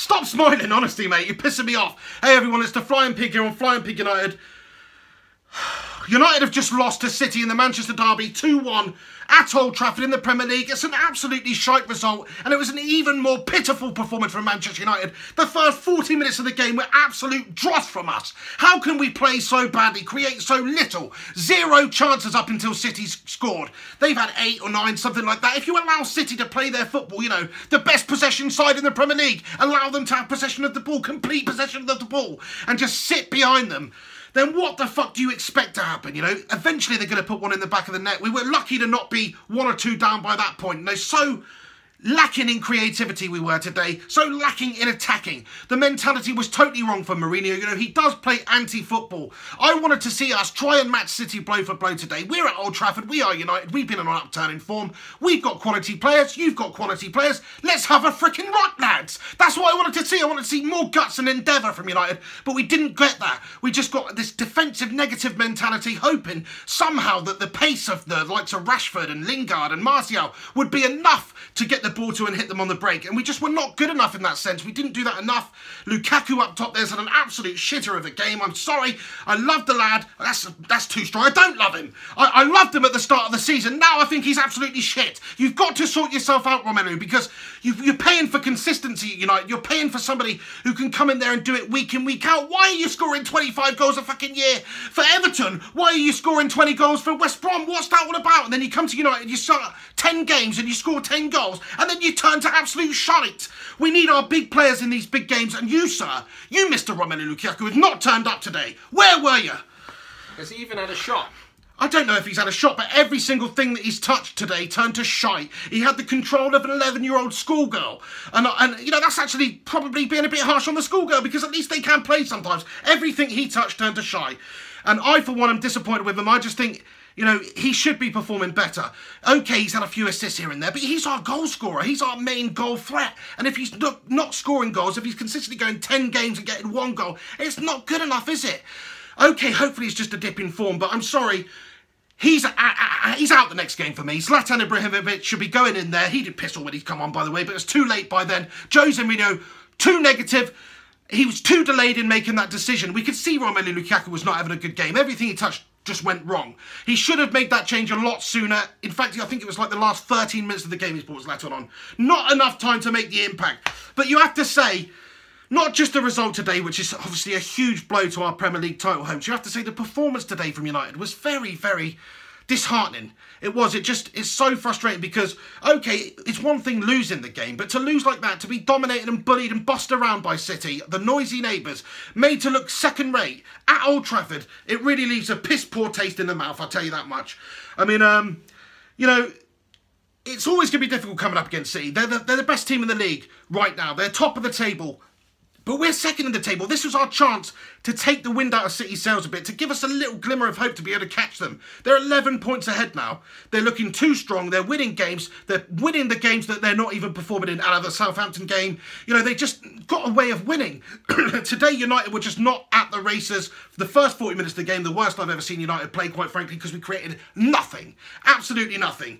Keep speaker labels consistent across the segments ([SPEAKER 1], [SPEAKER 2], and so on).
[SPEAKER 1] Stop smiling, honestly, mate. You're pissing me off. Hey, everyone, it's the Flying Pig here on Flying Pig United. United have just lost to City in the Manchester derby 2-1 at Old Trafford in the Premier League. It's an absolutely shite result, and it was an even more pitiful performance from Manchester United. The first 40 minutes of the game were absolute dross from us. How can we play so badly, create so little? 0 chances up until City's scored. They've had 8 or 9, something like that. If you allow City to play their football, you know, the best possession side in the Premier League, allow them to have possession of the ball, complete possession of the ball, and just sit behind them, then what the fuck do you expect to happen, you know? Eventually they're going to put one in the back of the net. We were lucky to not be 1 or 2 down by that point. And they're so lacking in creativity we were today, so lacking in attacking. The mentality was totally wrong for Mourinho. You know, he does play anti-football. I wanted to see us try and match City blow for blow today. We're at Old Trafford, we are United, we've been on an upturn in form, we've got quality players, you've got quality players, let's have a freaking rock, lads. That's what I wanted to see. I wanted to see more guts and endeavour from United, but we didn't get that. We just got this defensive negative mentality, hoping somehow that the pace of the likes of Rashford and Lingard and Martial would be enough to get the ball to and hit them on the break, and we just were not good enough in that sense. We didn't do that enough. Lukaku up top there's had an absolute shitter of a game. I'm sorry, I love the lad. That's too strong. I don't love him. I loved him at the start of the season. Now I think he's absolutely shit. You've got to sort yourself out, Romelu, because you're paying for consistency at United. You're paying for somebody who can come in there and do it week in, week out. Why are you scoring 25 goals a fucking year for Everton? Why are you scoring 20 goals for West Brom? What's that all about? And then you come to United, you start 10 games and you score 10 goals, and then you turn to absolute shite. We need our big players in these big games, and you, sir, you, Mr. Romelu Lukaku, have not turned up today. Where were you?
[SPEAKER 2] Has he even had a shot?
[SPEAKER 1] I don't know if he's had a shot, but every single thing that he's touched today turned to shite. He had the control of an 11-year-old schoolgirl. And you know, that's actually probably being a bit harsh on the schoolgirl, because at least they can play sometimes. Everything he touched turned to shite. And I, for one, am disappointed with him. I just think, you know, he should be performing better. Okay, he's had a few assists here and there, but he's our goal scorer. He's our main goal threat. And if he's not scoring goals, if he's consistently going 10 games and getting 1 goal, it's not good enough, is it? Okay, hopefully it's just a dip in form, but I'm sorry, he's out the next game for me. Zlatan Ibrahimovic should be going in there. He did piss all when he's come on, by the way, but it's too late by then. Jose Mourinho, too negative. He was too delayed in making that decision. We could see Romelu Lukaku was not having a good game. Everything he touched just went wrong. He should have made that change a lot sooner. In fact, I think it was like the last 13 minutes of the game he's brought Zlatan on. Not enough time to make the impact. But you have to say, not just the result today, which is obviously a huge blow to our Premier League title hopes, you have to say the performance today from United was very, very disheartening. It was. It's so frustrating because, okay, it's one thing losing the game, but to lose like that, to be dominated and bullied and bossed around by City, the noisy neighbours, made to look second-rate at Old Trafford, it really leaves a piss-poor taste in the mouth, I'll tell you that much. I mean, you know, it's always going to be difficult coming up against City. They're the best team in the league right now. They're top of the table. But we're second in the table. This was our chance to take the wind out of City's sails a bit, to give us a little glimmer of hope to be able to catch them. They're 11 points ahead now. They're looking too strong. They're winning games. They're winning the games that they're not even performing in. Out of the Southampton game, you know, they just got a way of winning. Today, United were just not at the races. For the first 40 minutes of the game, the worst I've ever seen United play, quite frankly, because we created nothing. Absolutely nothing.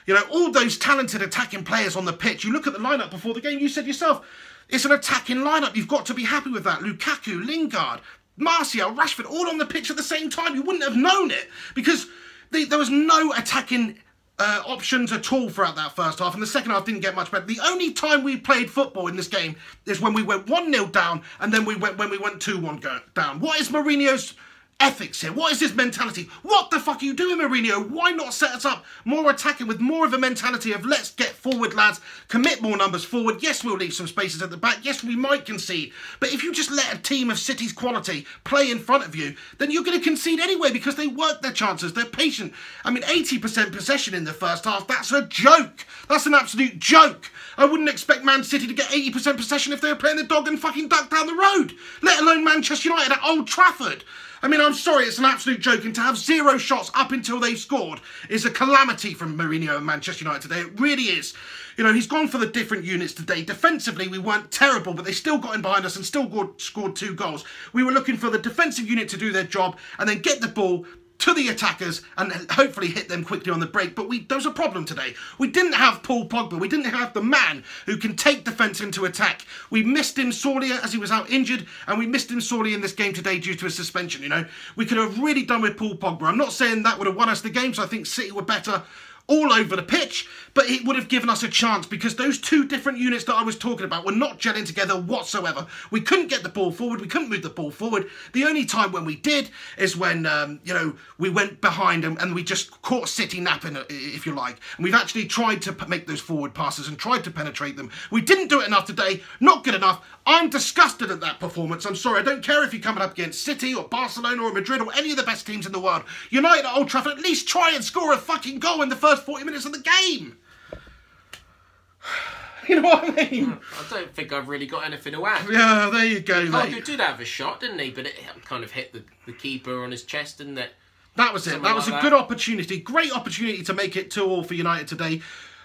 [SPEAKER 1] You know, all those talented attacking players on the pitch. You look at the lineup before the game, you said yourself, it's an attacking lineup. You've got to be happy with that. Lukaku, Lingard, Martial, Rashford, all on the pitch at the same time. You wouldn't have known it because there was no attacking options at all throughout that first half. And the second half didn't get much better. The only time we played football in this game is when we went 1-0 down and then when we went 2-1 down. What is Mourinho's ethics here? What is his mentality? What the fuck are you doing, Mourinho? Why not set us up more attacking with more of a mentality of let's get forward, lads, commit more numbers forward. Yes, we'll leave some spaces at the back. Yes, we might concede. But if you just let a team of City's quality play in front of you, then you're going to concede anyway because they work their chances. They're patient. I mean, 80% possession in the first half, that's a joke. That's an absolute joke. I wouldn't expect Man City to get 80% possession if they were playing the dog and fucking duck down the road, let alone Manchester United at Old Trafford. I mean, I'm sorry, it's an absolute joke, and to have 0 shots up until they scored is a calamity from Mourinho and Manchester United today. It really is. You know, he's gone for the different units today. Defensively, we weren't terrible, but they still got in behind us and still scored 2 goals. We were looking for the defensive unit to do their job and then get the ball, to the attackers and hopefully hit them quickly on the break. But there was a problem today. We didn't have Paul Pogba. We didn't have the man who can take defence into attack. We missed him sorely as he was out injured, and we missed him sorely in this game today due to a suspension, you know. We could have really done with Paul Pogba. I'm not saying that would have won us the game, so I think City were better all over the pitch, but it would have given us a chance because those two different units that I was talking about were not gelling together whatsoever. We couldn't get the ball forward, we couldn't move the ball forward. The only time when we did is when, you know, we went behind and we just caught City napping, if you like. And we've actually tried to make those forward passes and tried to penetrate them. We didn't do it enough today, not good enough. I'm disgusted at that performance. I'm sorry, I don't care if you're coming up against City or Barcelona or Madrid or any of the best teams in the world. United at Old Trafford, at least try and score a fucking goal in the first 40 minutes of the game. You know what I mean?
[SPEAKER 2] I don't think I've really got anything to add.
[SPEAKER 1] Yeah, there you go, mate.
[SPEAKER 2] Lukaku did have a shot, didn't he? But it kind of hit the keeper on his chest, didn't it?
[SPEAKER 1] That was it. That was a good opportunity. Great opportunity to make it 2-2 for United today.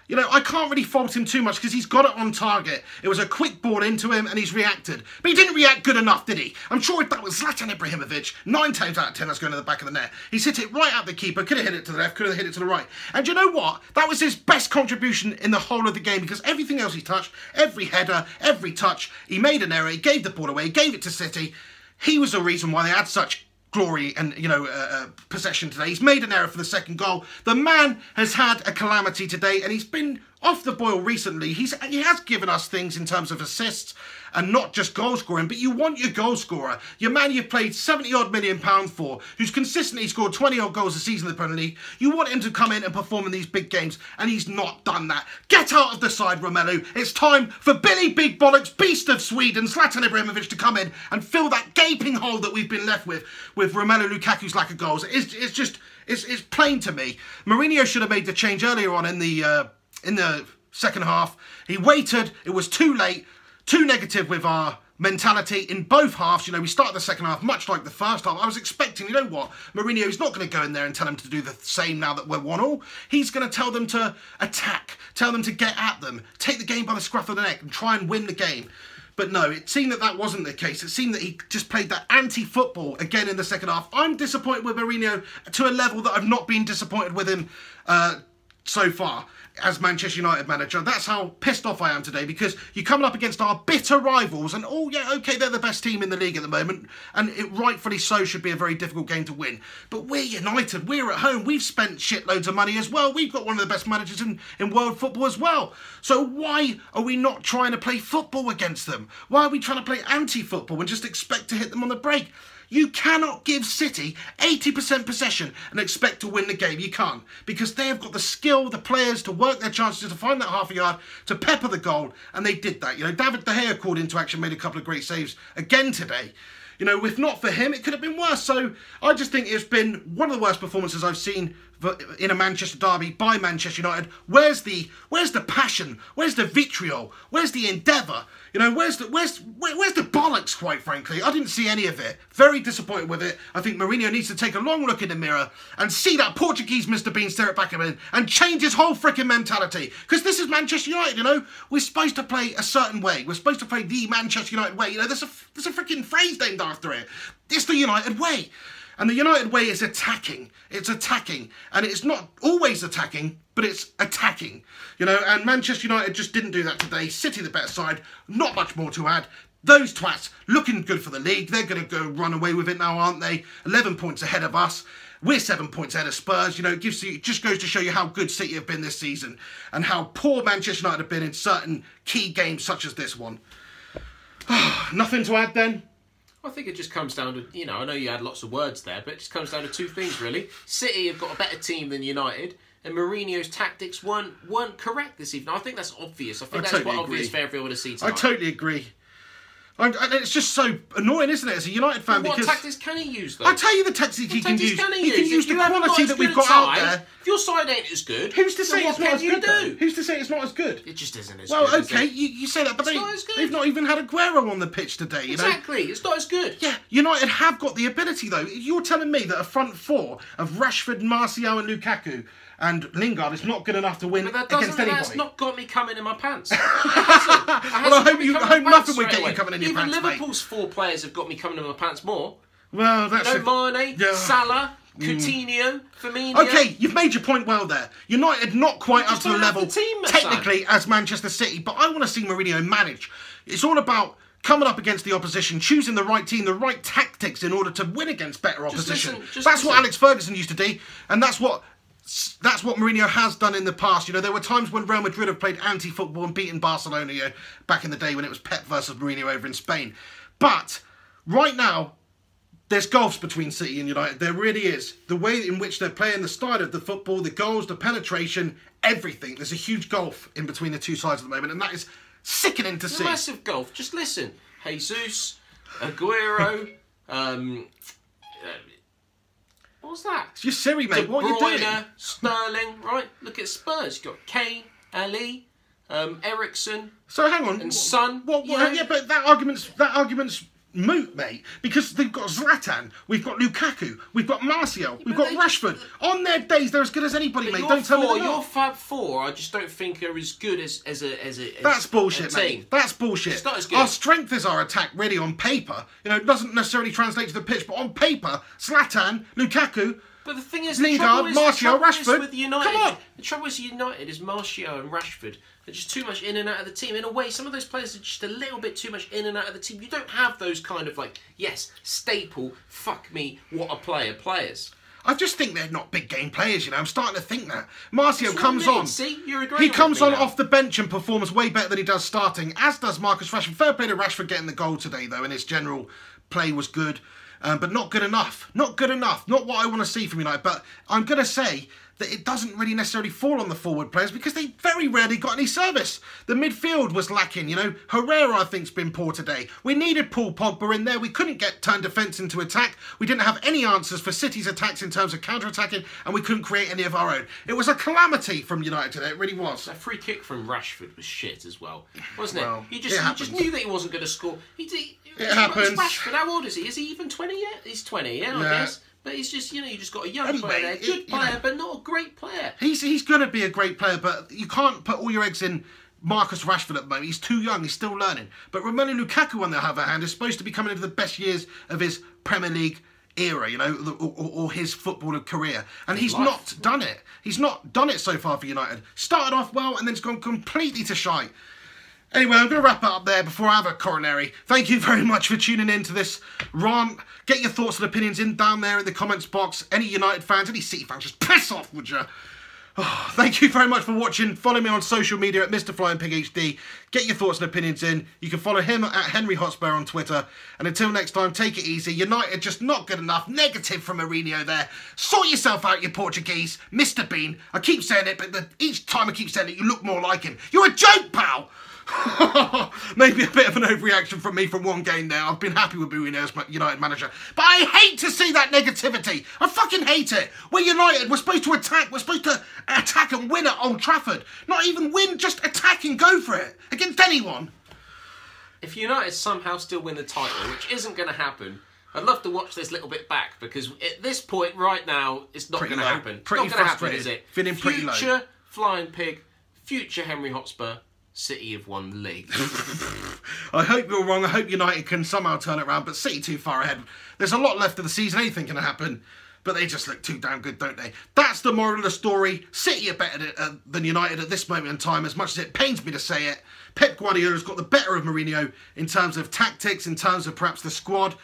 [SPEAKER 1] You know, I can't really fault him too much because he's got it on target. It was a quick ball into him and he's reacted. But he didn't react good enough, did he? I'm sure if that was Zlatan Ibrahimovic, 9 times out of 10 that's going to the back of the net. He's hit it right at the keeper, could have hit it to the left, could have hit it to the right. And you know what? That was his best contribution in the whole of the game because everything else he touched, every header, every touch, he made an error, he gave the ball away, he gave it to City. He was the reason why they had such glory and, you know, possession today. He's made an error for the second goal. The man has had a calamity today and he's been off the boil recently. He has given us things in terms of assists and not just goal scoring, but you want your goal scorer, your man you've played 70-odd million pounds for, who's consistently scored 20-odd goals a season in the Premier League. You want him to come in and perform in these big games, and he's not done that. Get out of the side, Romelu. It's time for Billy Big Bollocks, Beast of Sweden, Zlatan Ibrahimovic to come in and fill that gaping hole that we've been left with Romelu Lukaku's lack of goals. It's plain to me. Mourinho should have made the change earlier on in the second half. He waited. It was too late. Too negative with our mentality in both halves. You know, we started the second half much like the first half. I was expecting, you know what, Mourinho's not going to go in there and tell them to do the same now that we're 1-1. He's going to tell them to attack, tell them to get at them, take the game by the scruff of the neck and try and win the game. But no, it seemed that wasn't the case. It seemed that he just played that anti-football again in the second half. I'm disappointed with Mourinho to a level that I've not been disappointed with him so far as Manchester United manager. That's how pissed off I am today because you're coming up against our bitter rivals and, oh yeah, okay, they're the best team in the league at the moment and it rightfully so should be a very difficult game to win. But we're United, we're at home, we've spent shitloads of money as well, we've got one of the best managers in world football as well. So why are we not trying to play football against them? Why are we trying to play anti-football and just expect to hit them on the break? You cannot give City 80% possession and expect to win the game. You can't. Because they have got the skill, the players to work their chances, to find that half a yard, to pepper the goal. And they did that. You know, David De Gea called into action, made a couple of great saves again today. You know, if not for him, it could have been worse. So I just think it's been one of the worst performances I've seen in a Manchester derby by Manchester United. Where's the passion? Where's the vitriol? Where's the endeavour? You know, where's the bollocks, quite frankly? I didn't see any of it. Very disappointed with it. I think Mourinho needs to take a long look in the mirror and see that Portuguese Mr. Bean stare it back at him and change his whole freaking mentality. Because this is Manchester United, you know? We're supposed to play a certain way. We're supposed to play the Manchester United way. You know, there's a freaking phrase named after it. It's the United way. And the United way is attacking. It's attacking. And it's not always attacking, but it's attacking. You know, and Manchester United just didn't do that today. City the better side. Not much more to add. Those twats looking good for the league. They're going to go run away with it now, aren't they? 11 points ahead of us. We're 7 points ahead of Spurs. You know, it just goes to show you how good City have been this season and how poor Manchester United have been in certain key games such as this one. Nothing to add then?
[SPEAKER 2] I think it just comes down to, you know, I know you had lots of words there, but it just comes down to two things, really. City have got a better team than United, and Mourinho's tactics weren't correct this evening. I think that's obvious. I think that's quite obvious for everyone to see tonight.
[SPEAKER 1] I totally agree. And it's just so annoying, isn't it, as a United fan?
[SPEAKER 2] What
[SPEAKER 1] because
[SPEAKER 2] tactics can he use, though?
[SPEAKER 1] I'll tell you the tactics he can use. He can use the
[SPEAKER 2] you
[SPEAKER 1] quality that we've got out there.
[SPEAKER 2] If your side ain't as good,
[SPEAKER 1] who's to say it's not as good?
[SPEAKER 2] Do?
[SPEAKER 1] Who's to say it's not as good?
[SPEAKER 2] It just isn't as
[SPEAKER 1] good. Well,
[SPEAKER 2] okay,
[SPEAKER 1] you say that, but they've not even had Aguero on the pitch today. You
[SPEAKER 2] exactly,
[SPEAKER 1] know?
[SPEAKER 2] It's not as good.
[SPEAKER 1] Yeah, United have got the ability, though. You're telling me that a front four of Rashford, Martial and Lukaku and Lingard is not good enough to win against anybody.
[SPEAKER 2] That's not got me coming in my pants.
[SPEAKER 1] Well, I hope nothing would get you coming in your pants,
[SPEAKER 2] Even Liverpool's 4 players have got me coming in my pants more.
[SPEAKER 1] Well, that's
[SPEAKER 2] Mane, Salah, Coutinho, Firmino.
[SPEAKER 1] Okay, you've made your point well there. United not quite up to the level, technically, as Manchester City, but I want to see Mourinho manage. It's all about coming up against the opposition, choosing the right team, the right tactics in order to win against better opposition. That's what Alex Ferguson used to do, and that's what Mourinho has done in the past. You know, there were times when Real Madrid have played anti-football and beaten Barcelona, you know, back in the day when it was Pep versus Mourinho over in Spain. But right now, there's gulfs between City and United. There really is. The way in which they're playing, the style of the football, the goals, the penetration, everything. There's a huge gulf in between the two sides at the moment, and that is sickening to see.
[SPEAKER 2] Massive gulf. Just listen. Jesus, Aguero, what was that?
[SPEAKER 1] It's your Siri, mate. What are you doing?
[SPEAKER 2] Sterling, right? Look at Spurs. You've got Kane, Ali, Ericsson.
[SPEAKER 1] So hang on.
[SPEAKER 2] And Son.
[SPEAKER 1] Yeah, but that argument's moot, mate. Because they've got Zlatan, we've got Lukaku, we've got Martial, we've got Rashford. On their days, they're as good as anybody, mate. Don't tell me they're not.
[SPEAKER 2] Your Fab Four, I just don't think are as good as
[SPEAKER 1] That's bullshit, mate. That's bullshit.
[SPEAKER 2] It's not as good.
[SPEAKER 1] Our strength is our attack, really, on paper. You know, it doesn't necessarily translate to the pitch, but on paper, Zlatan, Lukaku.
[SPEAKER 2] But the thing is,
[SPEAKER 1] Lingard, Martial, Rashford.
[SPEAKER 2] With United,
[SPEAKER 1] come on.
[SPEAKER 2] The trouble with United is Martial and Rashford are just too much in and out of the team. In a way, some of those players are just a little bit too much in and out of the team. You don't have those kind of staple, fuck me, what a player players.
[SPEAKER 1] I just think they're not big game players, you know. I'm starting to think that. Martial comes on.
[SPEAKER 2] See, you're agreeing.
[SPEAKER 1] He comes on off the bench and performs way better than he does starting, as does Marcus Rashford. Fair play to Rashford getting the goal today, though, and his general play was good. But not good enough. Not good enough. Not what I want to see from United. But I'm going to say that it doesn't really necessarily fall on the forward players because they very rarely got any service. The midfield was lacking, you know. Herrera, I think, has been poor today. We needed Paul Pogba in there. We couldn't turn defence into attack. We didn't have any answers for City's attacks in terms of counter-attacking, and we couldn't create any of our own. It was a calamity from United today. It really was.
[SPEAKER 2] That free kick from Rashford was shit as well, wasn't it?
[SPEAKER 1] Well,
[SPEAKER 2] You just knew that he wasn't going to score.
[SPEAKER 1] It happens.
[SPEAKER 2] Rashford, how old is he? Is he even 20 yet? He's 20, I guess. But he's just, you just got a young player there. Good player, but not a great player.
[SPEAKER 1] He's going to be a great player, but you can't put all your eggs in Marcus Rashford at the moment. He's too young. He's still learning. But Romelu Lukaku, on the other hand, is supposed to be coming into the best years of his Premier League era, you know, or his footballer career. And he's not done it. He's not done it so far for United. Started off well, and then it's gone completely to shite. Anyway, I'm going to wrap it up there before I have a coronary. Thank you very much for tuning in to this rant. Get your thoughts and opinions in down there in the comments box. Any United fans, any City fans, just piss off, would you? Oh, thank you very much for watching. Follow me on social media at Mr. Flying Pig HD. Get your thoughts and opinions in. You can follow him at Henry Hotspur on Twitter. And until next time, take it easy. United just not good enough. Negative from Mourinho there. Sort yourself out, you Portuguese. Mr. Bean. I keep saying it, but each time I keep saying it, you look more like him. You're a joke, pal. Maybe a bit of an overreaction from me from one game there. I've been happy with Mourinho as United manager. But I hate to see that negativity. I fucking hate it. We're United. We're supposed to attack. We're supposed to attack and win at Old Trafford. Not even win, just attack and go for it. Against anyone.
[SPEAKER 2] If United somehow still win the title, which isn't going to happen, I'd love to watch this little bit back because at this point right now, it's not going to happen.
[SPEAKER 1] Pretty
[SPEAKER 2] it's not going to happen,
[SPEAKER 1] frustrated.
[SPEAKER 2] is it?
[SPEAKER 1] Feeling pretty low.
[SPEAKER 2] Future Flying Pig, future Henry Hotspur, City have won the league.
[SPEAKER 1] I hope you're wrong. I hope United can somehow turn it around, but City too far ahead. There's a lot left of the season. Anything can happen, but they just look too damn good, don't they? That's the moral of the story. City are better than United at this moment in time, as much as it pains me to say it. Pep Guardiola's got the better of Mourinho in terms of tactics, in terms of perhaps the squad.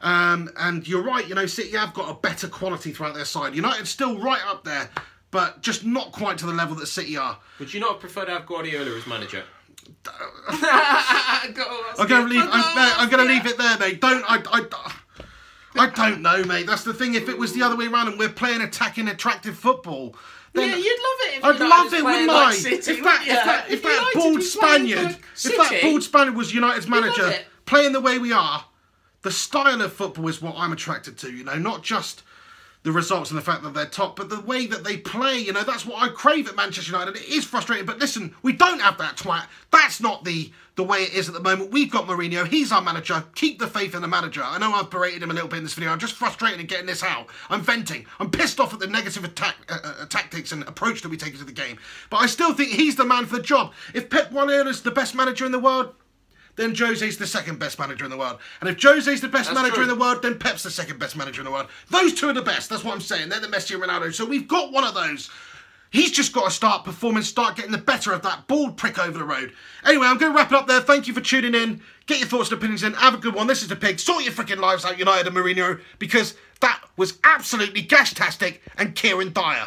[SPEAKER 1] And you're right, City have got a better quality throughout their side. United's still right up there, but just not quite to the level that City are.
[SPEAKER 2] Would you not have preferred to have Guardiola as manager?
[SPEAKER 1] I'm going to leave it there, mate. I don't know, mate. That's the thing. If it was the other way around and we're playing attacking, attractive football, then
[SPEAKER 2] yeah, you'd love it. If
[SPEAKER 1] I'd love it, wouldn't I?
[SPEAKER 2] City,
[SPEAKER 1] If that bald Spaniard was United's manager, playing the way we are, the style of football is what I'm attracted to. Not just the results and the fact that they're top, but the way that they play, that's what I crave at Manchester United. It is frustrating, but listen, we don't have that twat. That's not the way it is at the moment. We've got Mourinho. He's our manager. Keep the faith in the manager. I know I've berated him a little bit in this video. I'm just frustrated in getting this out. I'm venting. I'm pissed off at the negative tactics and approach that we take into the game. But I still think he's the man for the job. If Pep Guardiola's the best manager in the world, then Jose's the second best manager in the world. And if Jose's the best manager in the world, then Pep's the second best manager in the world. Those two are the best. That's what I'm saying. They're the Messi and Ronaldo. So we've got one of those. He's just got to start performing, start getting the better of that bald prick over the road. Anyway, I'm going to wrap it up there. Thank you for tuning in. Get your thoughts and opinions in. Have a good one. This is The Pig. Sort your freaking lives out, United and Mourinho, because that was absolutely gash-tastic and Kieran Dyer.